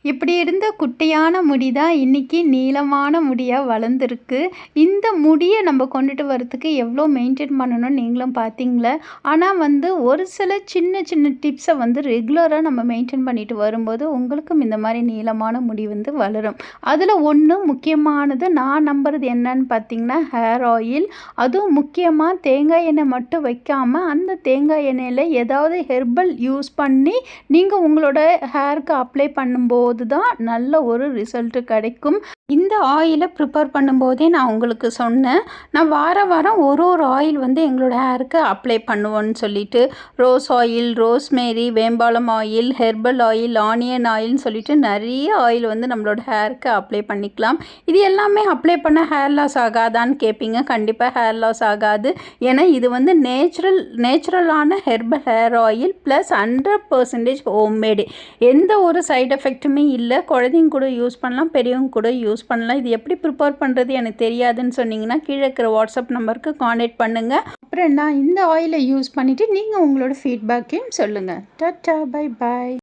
இப்படி இருந்த குட்டையான முடி தான் இன்னைக்கு நீளமான முடியா வளர்ந்துருக்கு. இந்த முடிய நம்ம கொண்டுட்டு வரதுக்கு எவ்வளோ மெயின்டெயின் பண்ணணும்னு நீங்களும் பார்த்தீங்களா? ஆனா ஒரு சில சின்ன சின்ன டிப்ஸை ரெகுலரா நம்ம மெயின்டெயின் பண்ணிட்டு வரும்போது, உங்களுக்கும் இந்த மாரி நீளமான முடி வளரும். அதில ஒண்ணு முக்கியமானது நான் நம்புறது என்னன்னு பார்த்தீங்கன்னா, ஹேர் ஆயில். அதுவும் முக்கியமா தேங்காய் எண்ணெய் மட்டும் வைக்காம, அந்த தேங்காய் எண்ணெயில ஏதாவது ஹெர்பல் யூஸ் பண்ணி, நீங்க உங்களோட ஹேருக்கு அப்ளை பண்ணும்போது தான் நல்ல ஒரு ரிசல்ட் கிடைக்கும். இந்த ஆயிலை ப்ரிப்பேர் பண்ணும்போதே நான் உங்களுக்கு சொன்னேன். நான் வாரம் ஒரு ஆயில் எங்களோட ஹேருக்கு அப்ளை பண்ணுவோன்னு சொல்லிட்டு, ரோஸ் ஆயில், ரோஸ்மேரி, வேம்பாலம் ஆயில், ஹெர்பல் ஆயில், ஆனியன் ஆயில்னு சொல்லிட்டு நிறைய ஆயில் நம்மளோட ஹேருக்கு அப்ளை பண்ணிக்கலாம். இது எல்லாமே அப்ளை பண்ண ஹேர் லாஸ் ஆகாதான்னு கேட்பீங்க. கண்டிப்பாக ஹேர் லாஸ் ஆகாது. ஏன்னா இது நேச்சுரலான herbal hair oil plus 100% homemade. எந்த ஒரு சைடு எஃபெக்ட்டுமே இல்லை. குழந்தைங்க கூட யூஸ் பண்ணலாம், பெரியவங்க கூட யூஸ் பண்ணலாம். இது எப்படி ப்ரிப்பேர் பண்ணுறது எனக்கு தெரியாதுன்னு சொன்னீங்கன்னா, கீழே இருக்கிற வாட்ஸ்அப் நம்பருக்கு கான்டாக்ட் பண்ணுங்கள். அப்புறம் நான் இந்த ஆயிலை யூஸ் பண்ணிவிட்டு நீங்கள் உங்களோட ஃபீட்பேக்கையும் சொல்லுங்கள். Tata, bye bye.